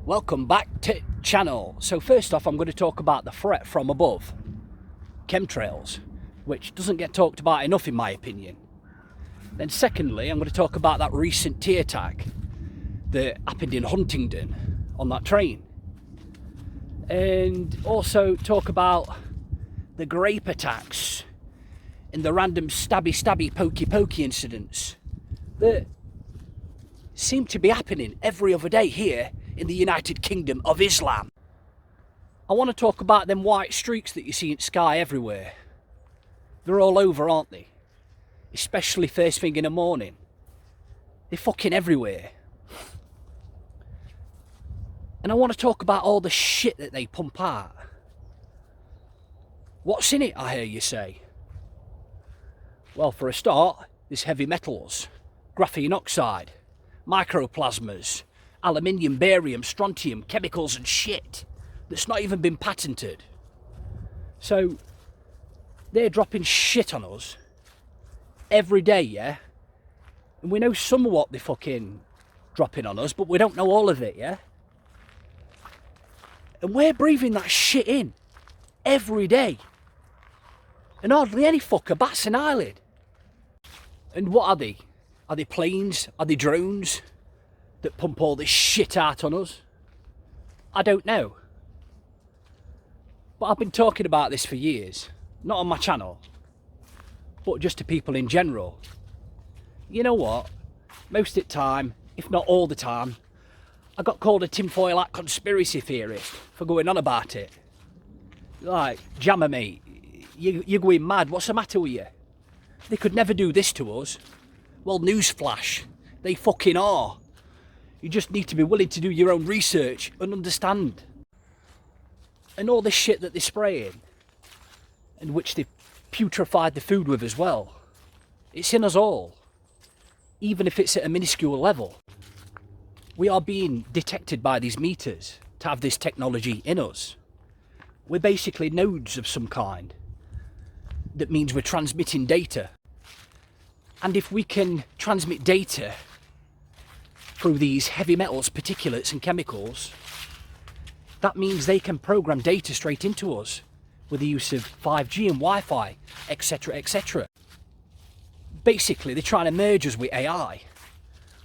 Welcome back to channel. So first off, I'm going to talk about the threat from above, chemtrails, which doesn't get talked about enough in my opinion. Then secondly, I'm going to talk about that recent tea attack that happened in Huntingdon on that train, and also talk about the grape attacks and the random stabby pokey incidents that seem to be happening every other day here in the United Kingdom of Islam. I want to talk about them white streaks that you see in sky everywhere. They're all over, aren't they? Especially first thing in the morning. They're fucking everywhere. And I want to talk about all the shit that they pump out. What's in it, I hear you say? Well, for a start, there's heavy metals, graphene oxide, microplasmas, aluminium, barium, strontium, chemicals and shit that's not even been patented. So they're dropping shit on us every day, yeah? And we know some of what they're fucking dropping on us, but we don't know all of it, yeah? And we're breathing that shit in every day. And hardly any fucker bats an eyelid. And what are they? Are they planes? Are they drones that pump all this shit out on us? I don't know. But I've been talking about this for years. Not on my channel, but just to people in general. You know what? Most of the time, if not all the time, I got called a tinfoil hat conspiracy theorist for going on about it. Like, Jammer mate, you're going mad, what's the matter with you? They could never do this to us. Well, newsflash, they fucking are. You just need to be willing to do your own research and understand. And all this shit that they're spraying, and which they've putrefied the food with as well, it's in us all, even if it's at a minuscule level. We are being detected by these meters to have this technology in us. We're basically nodes of some kind. That means we're transmitting data. And if we can transmit data through these heavy metals, particulates and chemicals, that means they can program data straight into us with the use of 5G and Wi-Fi, etc, etc. Basically, they're trying to merge us with AI,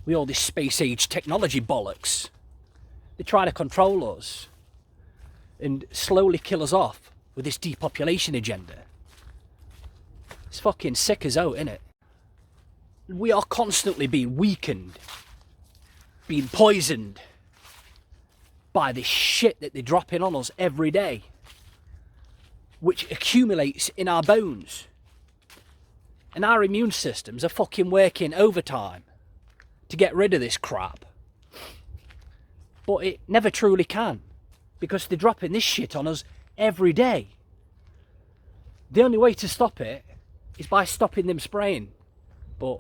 with all this space age technology bollocks. They're trying to control us and slowly kill us off with this depopulation agenda. It's fucking sick as out, innit? We are constantly being weakened, being poisoned by this shit that they're dropping on us every day, which accumulates in our bones. And our immune systems are fucking working overtime to get rid of this crap. But it never truly can, because they're dropping this shit on us every day. The only way to stop it is by stopping them spraying. But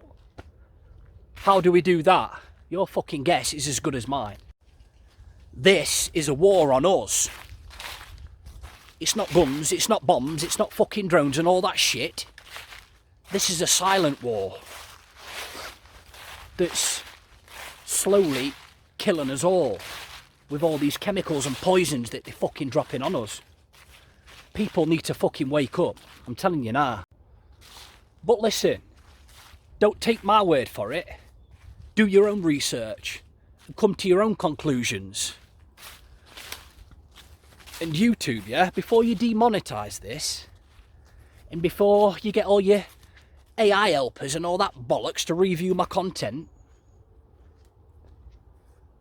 how do we do that? Your fucking guess is as good as mine. This is a war on us. It's not guns, it's not bombs, it's not fucking drones and all that shit. This is a silent war that's slowly killing us all with all these chemicals and poisons that they're fucking dropping on us. People need to fucking wake up, I'm telling you now. But listen, don't take my word for it. Do your own research and come to your own conclusions. And YouTube, yeah, before you demonetize this, and before you get all your AI helpers and all that bollocks to review my content,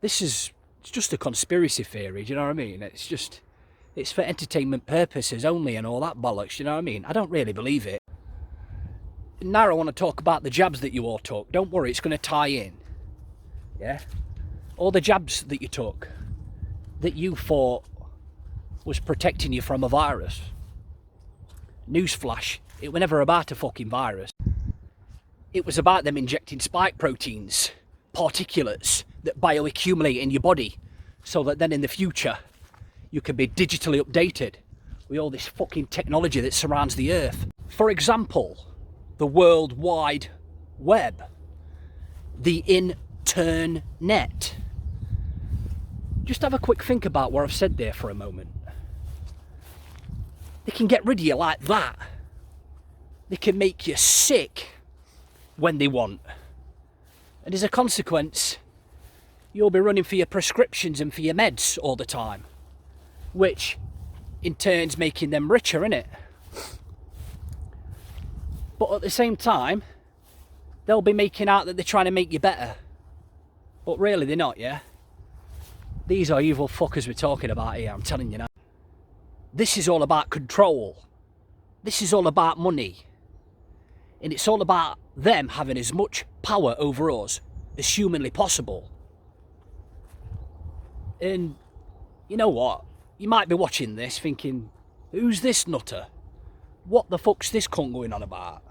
it's just a conspiracy theory, do you know what I mean? It's for entertainment purposes only and all that bollocks, do you know what I mean? I don't really believe it. Now I want to talk about the jabs that you all took. Don't worry, it's going to tie in. Yeah? All the jabs that you took, that you thought was protecting you from a virus. Newsflash, it was never about a fucking virus. It was about them injecting spike proteins, particulates that bioaccumulate in your body, so that then in the future you can be digitally updated with all this fucking technology that surrounds the earth. For example, the World Wide Web, the internet. Just have a quick think about what I've said there for a moment. They can get rid of you like that. They can make you sick when they want. And as a consequence, you'll be running for your prescriptions and for your meds all the time. Which, in turn's making them richer, innit? But at the same time, they'll be making out that they're trying to make you better. But really they're not, yeah? These are evil fuckers we're talking about here, I'm telling you now. This is all about control. This is all about money. And it's all about them having as much power over us as humanly possible. And you know what? You might be watching this thinking, who's this nutter? What the fuck's this cunt going on about?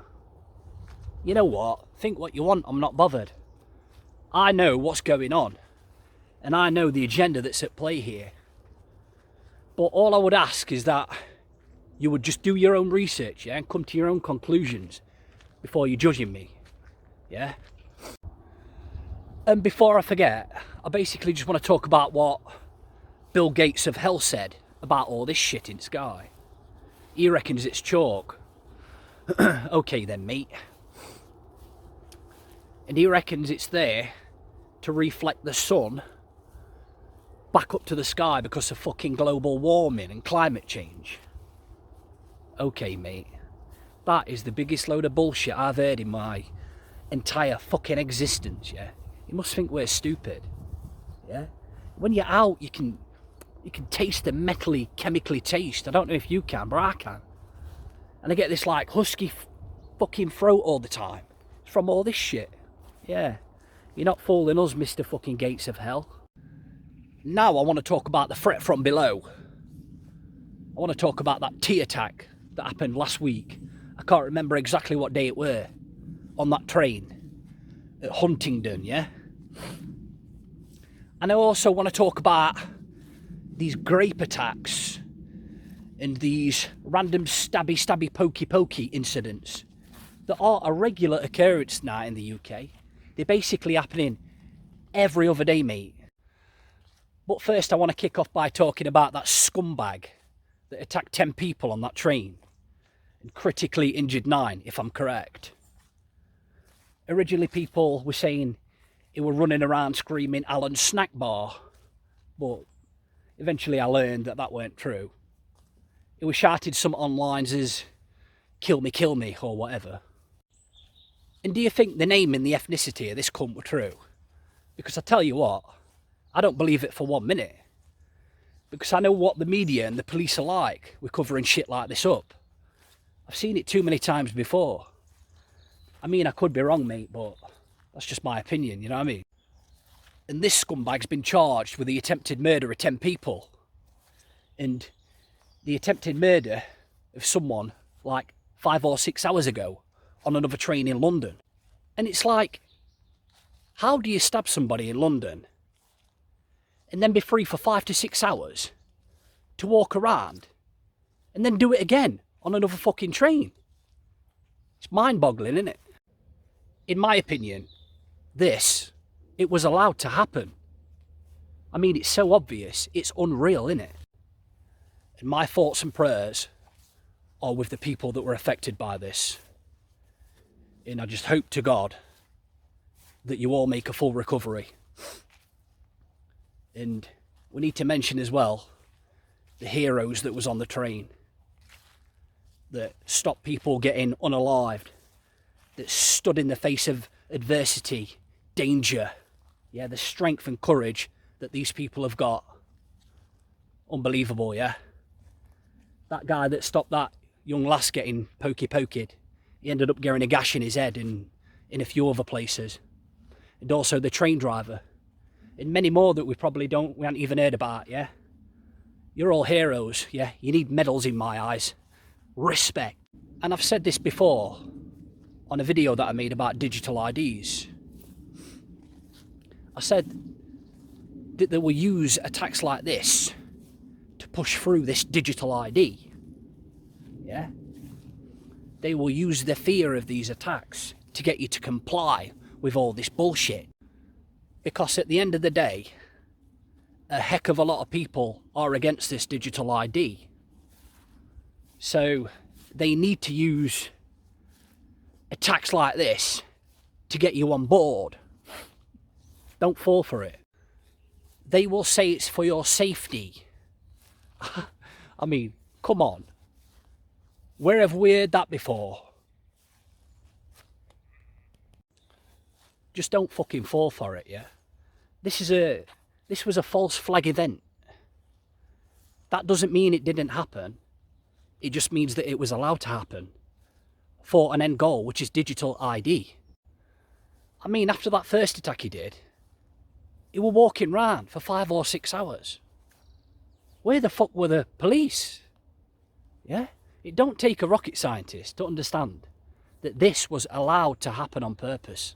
You know what? Think what you want, I'm not bothered. I know what's going on. And I know the agenda that's at play here. But all I would ask is that you would just do your own research, yeah, and come to your own conclusions before you're judging me, yeah? And before I forget, I basically just want to talk about what Bill Gates of hell said about all this shit in sky. He reckons it's chalk. Okay then, mate. And he reckons it's there to reflect the sun back up to the sky because of fucking global warming and climate change. Okay, mate. That is the biggest load of bullshit I've heard in my entire fucking existence, yeah? You must think we're stupid, yeah? When you're out, you can taste the metally, chemically taste. I don't know if you can, but I can. And I get this like husky fucking throat all the time. It's from all this shit. Yeah. You're not fooling us, Mr. fucking Gates of hell. Now I want to talk about the threat from below. I want to talk about that tea attack that happened last week. I can't remember exactly what day it were. On that train at Huntingdon, yeah? And I also want to talk about these grape attacks and these random stabby pokey incidents that are a regular occurrence now in the UK. They're basically happening every other day, mate. But first I want to kick off by talking about that scumbag that attacked 10 people on that train and critically injured 9, if I'm correct. Originally people were saying he were running around screaming Alan Snack Bar, but eventually I learned that that weren't true. He was shouted some online as kill me, or whatever. And do you think the name and the ethnicity of this cunt were true? Because I tell you what, I don't believe it for 1 minute. Because I know what the media and the police are like with covering shit like this up. I've seen it too many times before. I mean, I could be wrong, mate, but that's just my opinion, you know what I mean? And this scumbag's been charged with the attempted murder of 10 people. And the attempted murder of someone like 5 or 6 hours ago on another train in London. And it's like, how do you stab somebody in London and then be free for 5 to 6 hours to walk around and then do it again on another fucking train? It's mind-boggling, isn't it? In my opinion, it was allowed to happen. I mean, it's so obvious, it's unreal, isn't it? And my thoughts and prayers are with the people that were affected by this. And I just hope to God that you all make a full recovery. And we need to mention as well the heroes that was on the train, that stopped people getting unalived, that stood in the face of adversity, danger. Yeah, the strength and courage that these people have got. Unbelievable, yeah? That guy that stopped that young lass getting poked, he ended up getting a gash in his head and in a few other places. And also the train driver. And many more that we haven't even heard about, yeah? You're all heroes, yeah? You need medals in my eyes. Respect. And I've said this before on a video that I made about digital IDs. I said that they will use attacks like this to push through this digital ID. Yeah? They will use the fear of these attacks to get you to comply with all this bullshit. Because at the end of the day, a heck of a lot of people are against this digital ID. So they need to use attacks like this to get you on board. Don't fall for it. They will say it's for your safety. I mean, come on. Where have we heard that before? Just don't fucking fall for it, yeah? This was a false flag event. That doesn't mean it didn't happen. It just means that it was allowed to happen for an end goal, which is digital ID. I mean, after that first attack he did, he were walking round for 5 or 6 hours. Where the fuck were the police? Yeah? It don't take a rocket scientist to understand that this was allowed to happen on purpose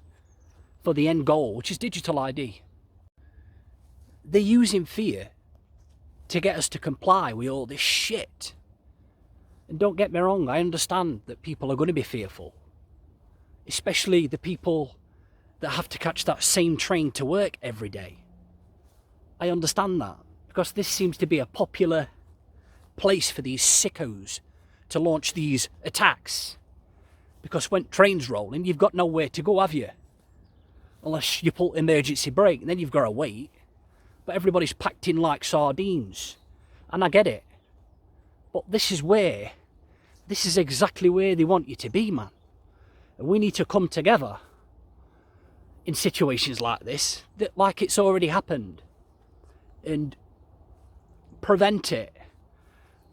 for the end goal, which is digital ID. They're using fear to get us to comply with all this shit. And don't get me wrong, I understand that people are going to be fearful. Especially the people that have to catch that same train to work every day. I understand that, because this seems to be a popular place for these sickos to launch these attacks. Because when trains rolling, you've got nowhere to go, have you? Unless you pull emergency brake, and then you've got to wait. But everybody's packed in like sardines. And I get it. But this is exactly where they want you to be, man. And we need to come together in situations like this, that like it's already happened, and prevent it.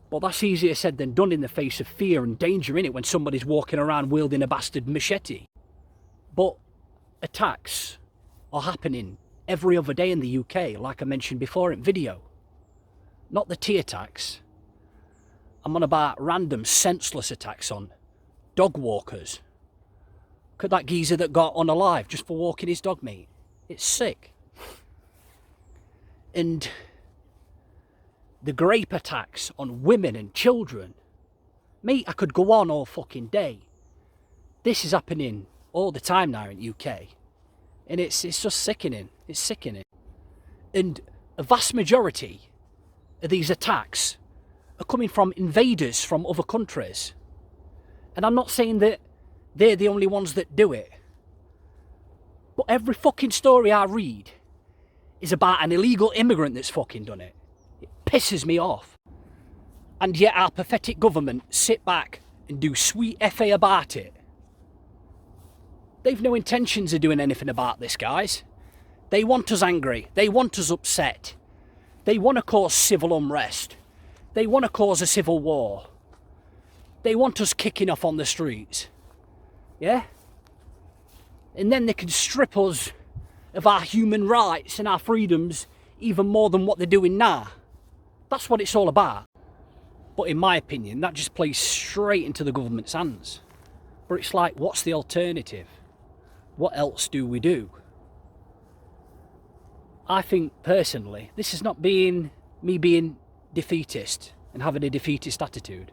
But that's easier said than done in the face of fear and danger, innit, when somebody's walking around wielding a bastard machete. But attacks are happening every other day in the UK, like I mentioned before in video. Not the tea attacks. I'm on about random senseless attacks on dog walkers. Look at that geezer that got unalive just for walking his dog, mate. It's sick. And the grape attacks on women and children. Mate, I could go on all fucking day. This is happening all the time now in UK. And it's just sickening. It's sickening. And a vast majority of these attacks are coming from invaders from other countries. And I'm not saying that they're the only ones that do it. But every fucking story I read is about an illegal immigrant that's fucking done it. It pisses me off. And yet our pathetic government sit back and do sweet FA about it. They've no intentions of doing anything about this, guys. They want us angry. They want us upset. They want to cause civil unrest. They want to cause a civil war. They want us kicking off on the streets. Yeah? And then they can strip us of our human rights and our freedoms even more than what they're doing now. That's what it's all about. But in my opinion, that just plays straight into the government's hands. But it's like, what's the alternative? What else do we do? I think personally, this is not me being defeatist and having a defeatist attitude.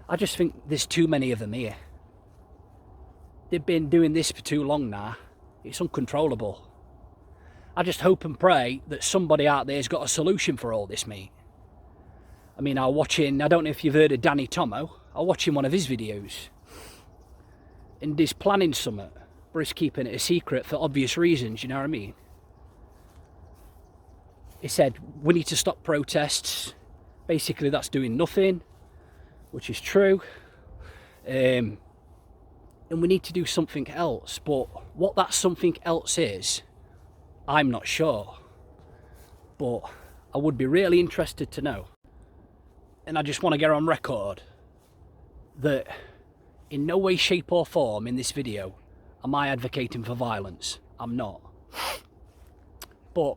I just think there's too many of them here. They've been doing this for too long now. It's uncontrollable. I just hope and pray that somebody out there's got a solution for all this, mate. I mean, I don't know if you've heard of Danny Tomo. I was watching one of his videos. And he's planning something, but he's keeping it a secret for obvious reasons, you know what I mean? He said, we need to stop protests. Basically, that's doing nothing, which is true. And we need to do something else. But what that something else is, I'm not sure. But I would be really interested to know. And I just want to get on record that in no way, shape or form in this video am I advocating for violence. I'm not. But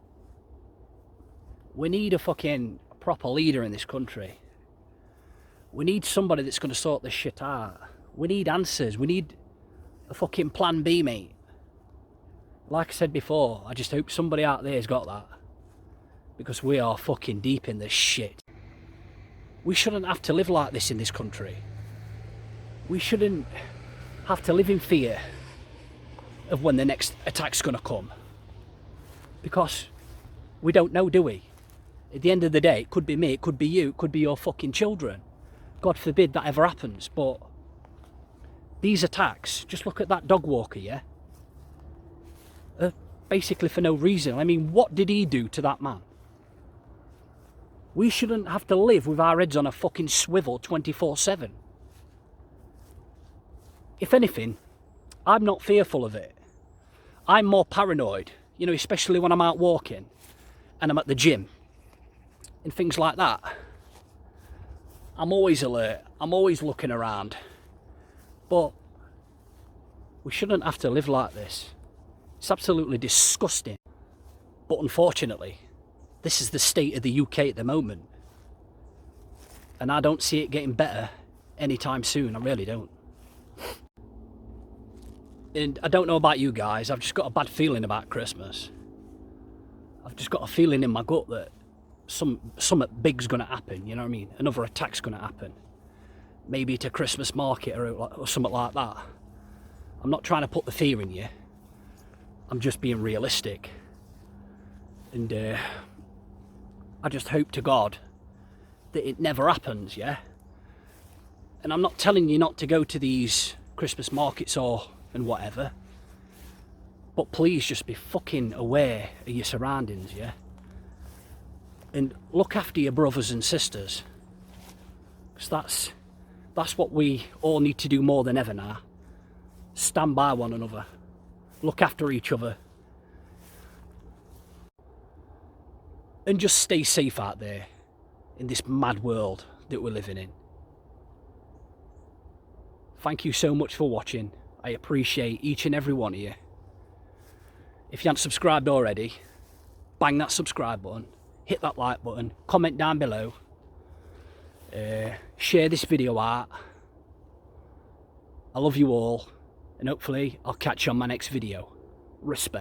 we need a fucking proper leader in this country. We need somebody that's going to sort this shit out. We need answers. We need a fucking plan B, mate. Like I said before, I just hope somebody out there's got that. Because we are fucking deep in this shit. We shouldn't have to live like this in this country. We shouldn't have to live in fear of when the next attack's going to come. Because we don't know, do we? At the end of the day, it could be me, it could be you, it could be your fucking children. God forbid that ever happens, but these attacks, just look at that dog walker, yeah? Basically for no reason. I mean, what did he do to that man? We shouldn't have to live with our heads on a fucking swivel 24/7. If anything, I'm not fearful of it. I'm more paranoid, you know, especially when I'm out walking and I'm at the gym and things like that. I'm always alert, I'm always looking around. But we shouldn't have to live like this. It's absolutely disgusting. But unfortunately, this is the state of the UK at the moment. And I don't see it getting better anytime soon, I really don't. And I don't know about you guys, I've just got a bad feeling about Christmas. I've just got a feeling in my gut that something big's gonna happen, you know what I mean? Another attack's gonna happen. Maybe at a Christmas market or something like that. I'm not trying to put the fear in you. I'm just being realistic. And I just hope to God that it never happens, yeah? And I'm not telling you not to go to these Christmas markets and whatever. But please just be fucking aware of your surroundings, yeah? And look after your brothers and sisters. Because that's what we all need to do more than ever now. Stand by one another. Look after each other. And just stay safe out there in this mad world that we're living in. Thank you so much for watching. I appreciate each and every one of you. If you haven't subscribed already, bang that subscribe button, hit that like button, comment down below, share this video out. I love you all, and hopefully I'll catch you on my next video. Respect.